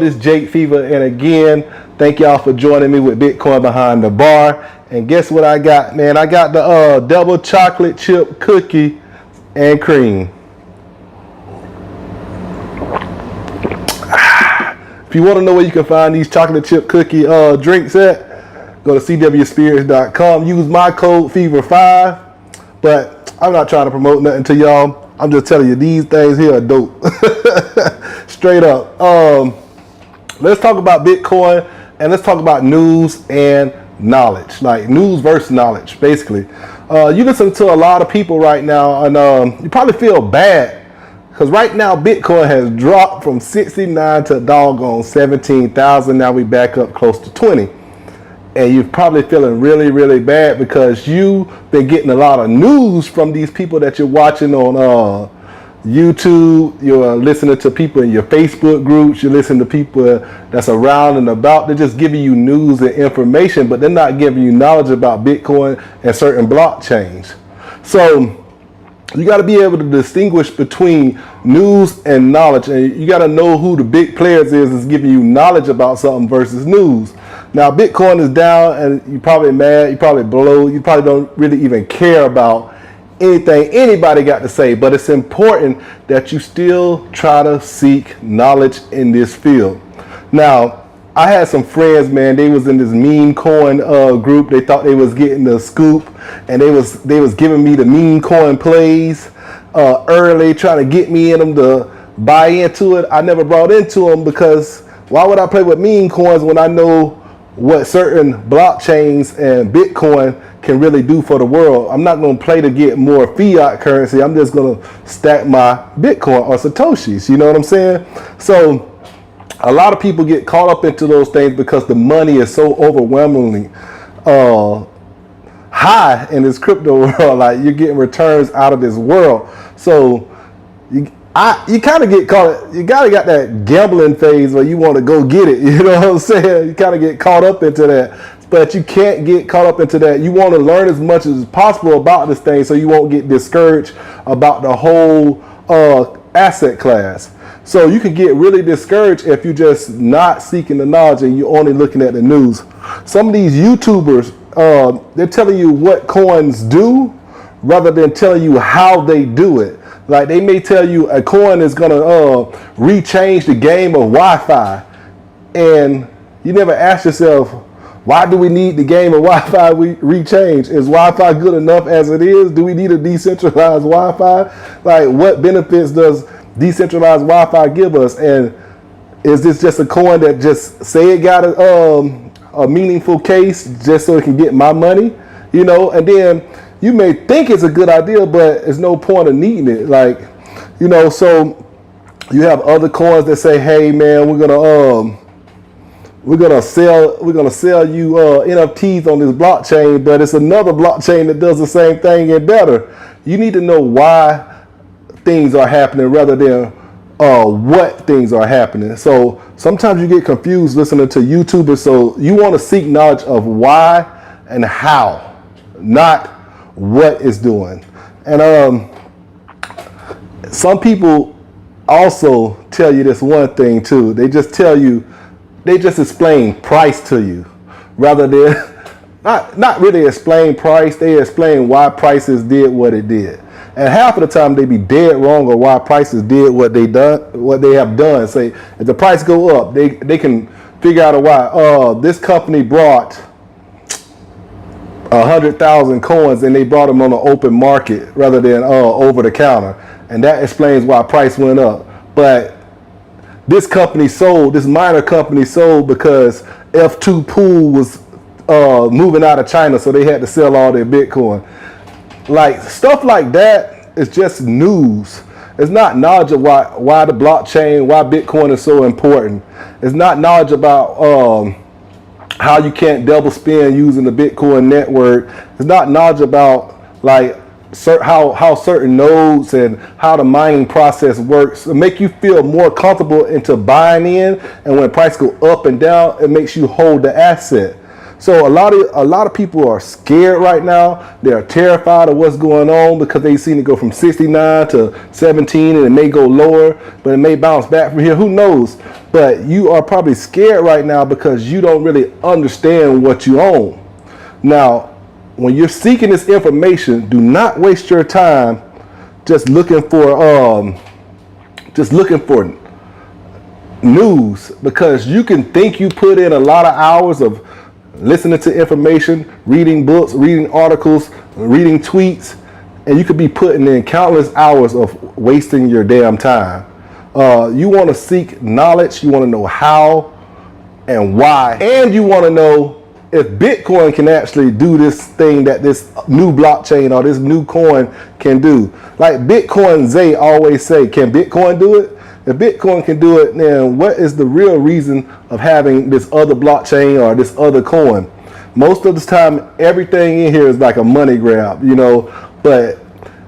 It's Jake Fever, and again, thank y'all for joining me with Bitcoin Behind the Bar. And guess what I got, man? I got the double chocolate chip cookie and cream. If you want to know where you can find these chocolate chip cookie drinks at, go to cwspirits.com. Use my code Fever5. But I'm not trying to promote nothing to y'all. I'm just telling you, these things here are dope. Straight up. Let's talk about Bitcoin, and let's talk about news and knowledge. Like news versus knowledge, basically. You listen to a lot of people right now, and you probably feel bad. Because right now, Bitcoin has dropped from 69 to doggone 17,000. Now we back up close to 20. And you're probably feeling really, really bad because you've been getting a lot of news from these people that you're watching on YouTube. You're listening to people in your Facebook groups. You're listening to people that's around and about. They're just giving you news and information, but they're not giving you knowledge about Bitcoin and certain blockchains. So you got to be able to distinguish between news and knowledge, and you got to know who the big players is giving you knowledge about something versus news. Now Bitcoin is down, and you're probably mad, you probably blow, you probably don't really even care about anything anybody got to say, but it's important that you still try to seek knowledge in this field. Now, I had some friends, man, they was in this meme coin group. They thought they was getting the scoop, and they was giving me the meme coin plays early, trying to get me in them to buy into it. I never brought into them because why would I play with meme coins when I know what certain blockchains and Bitcoin can really do for the world? I'm not going to play to get more fiat currency. I'm just going to stack my Bitcoin or Satoshis. You know what I'm saying? So a lot of people get caught up into those things because the money is so overwhelmingly high in this crypto world. Like you're getting returns out of this world. So you kind of get caught, you got that gambling phase where you want to go get it. You know what I'm saying? You kind of get caught up into that, but you can't get caught up into that. You want to learn as much as possible about this thing so you won't get discouraged about the whole asset class. So you can get really discouraged if you're just not seeking the knowledge and you're only looking at the news. Some of these YouTubers, they're telling you what coins do rather than telling you how they do it. Like they may tell you a coin is gonna rechange the game of Wi-Fi, and you never ask yourself, why do we need the game of Wi-Fi rechange? Is Wi-Fi good enough as it is? Do we need a decentralized Wi-Fi? Like what benefits does decentralized Wi-Fi give us? And is this just a coin that just say it got a meaningful case just so it can get my money? You know, and then you may think it's a good idea, but there's no point of needing it. Like, you know, so you have other coins that say, hey man, we're gonna sell you NFTs on this blockchain, but it's another blockchain that does the same thing and better. You need to know why things are happening rather than what things are happening. So sometimes you get confused listening to YouTubers. So you want to seek knowledge of why and how, not what it's doing. And some people also tell you this one thing too. They just explain price to you rather than not really explain price. They explain why prices did what it did. And half of the time they be dead wrong on why prices did what they have done. Say if the price go up, they can figure out a why. This company brought 100,000 coins and they brought them on the open market rather than over the counter, and that explains why price went up. But this minor company sold because F2 Pool was moving out of China, so they had to sell all their Bitcoin. Like stuff like that is just news. It's not knowledge of why the blockchain, why Bitcoin is so important. It's not knowledge about how you can't double spend using the Bitcoin network. It's not knowledge about like how certain nodes and how the mining process works. It make you feel more comfortable into buying in, and when price go up and down, it makes you hold the asset. So a lot of people are scared right now. They are terrified of what's going on because they've seen it go from 69 to 17, and it may go lower, but it may bounce back from here. Who knows? but you are probably scared right now because you don't really understand what you own. Now, when you're seeking this information, do not waste your time just looking for news, because you can think you put in a lot of hours of listening to information, reading books, reading articles, reading tweets, and you could be putting in countless hours of wasting your damn time. You want to seek knowledge, you want to know how and why, and you want to know if Bitcoin can actually do this thing that this new blockchain or this new coin can do. Like Bitcoin Zay always say, can Bitcoin do it? If Bitcoin can do it, then what is the real reason of having this other blockchain or this other coin? Most of the time, everything in here is like a money grab, you know, but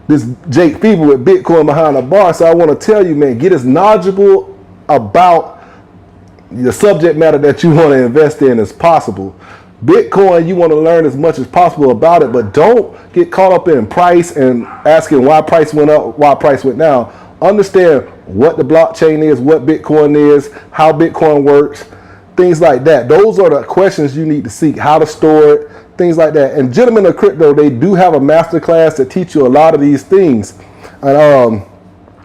this Jake Fever with Bitcoin behind the bar. So I want to tell you, man, get as knowledgeable about the subject matter that you want to invest in as possible. Bitcoin, you want to learn as much as possible about it, but don't get caught up in price and asking why price went up, why price went down. Understand what the blockchain is, what Bitcoin is, how Bitcoin works, things like that. Those are the questions you need to seek, how to store it, things like that. And Gentlemen of Crypto, they do have a masterclass that teach you a lot of these things. And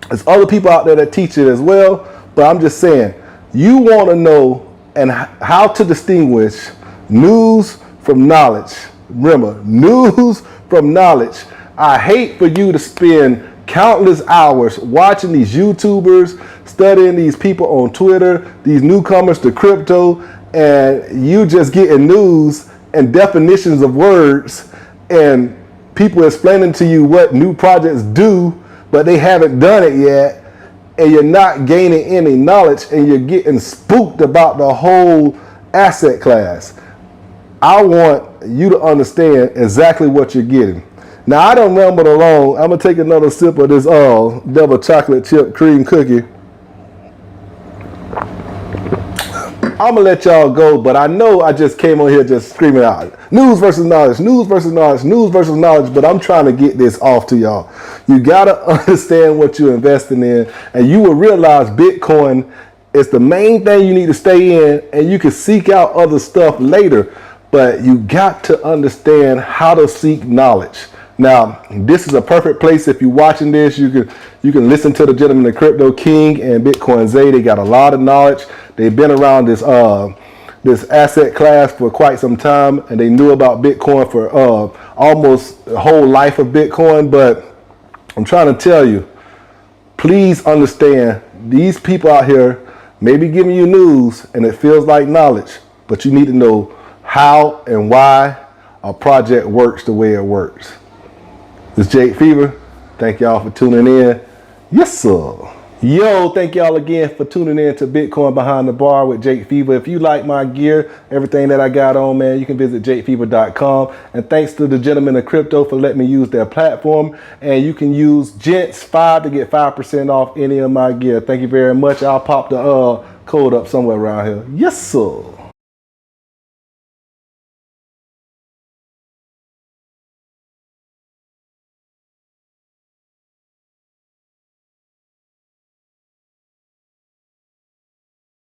there's other people out there that teach it as well, but I'm just saying, you want to know and how to distinguish news from knowledge. Remember, news from knowledge. I hate for you to spend countless hours watching these YouTubers, studying these people on Twitter, these newcomers to crypto, and you just getting news and definitions of words and people explaining to you what new projects do, but they haven't done it yet, and you're not gaining any knowledge and you're getting spooked about the whole asset class. I want you to understand exactly what you're getting. Now, I done rambled along. I'm going to take another sip of this double chocolate chip cream cookie. I'm going to let y'all go, but I know I just came on here just screaming out, news versus knowledge, news versus knowledge, news versus knowledge, but I'm trying to get this off to y'all. You got to understand what you're investing in, and you will realize Bitcoin is the main thing you need to stay in, and you can seek out other stuff later, but you got to understand how to seek knowledge. Now, this is a perfect place. If you're watching this, you can listen to the Gentlemen of Crypto King and Bitcoin Zay. They got a lot of knowledge. They've been around this asset class for quite some time, and they knew about Bitcoin for almost the whole life of Bitcoin. But I'm trying to tell you, please understand, these people out here may be giving you news and it feels like knowledge, but you need to know how and why a project works the way it works. This is Jake Fever. Thank y'all for tuning in. Yes, sir. Yo, thank y'all again for tuning in to Bitcoin Behind the Bar with Jake Fever. If you like my gear, everything that I got on, man, you can visit jakefever.com. And thanks to the Gentlemen of Crypto for letting me use their platform. And you can use GENTS5 to get 5% off any of my gear. Thank you very much. I'll pop the code up somewhere around here. Yes, sir.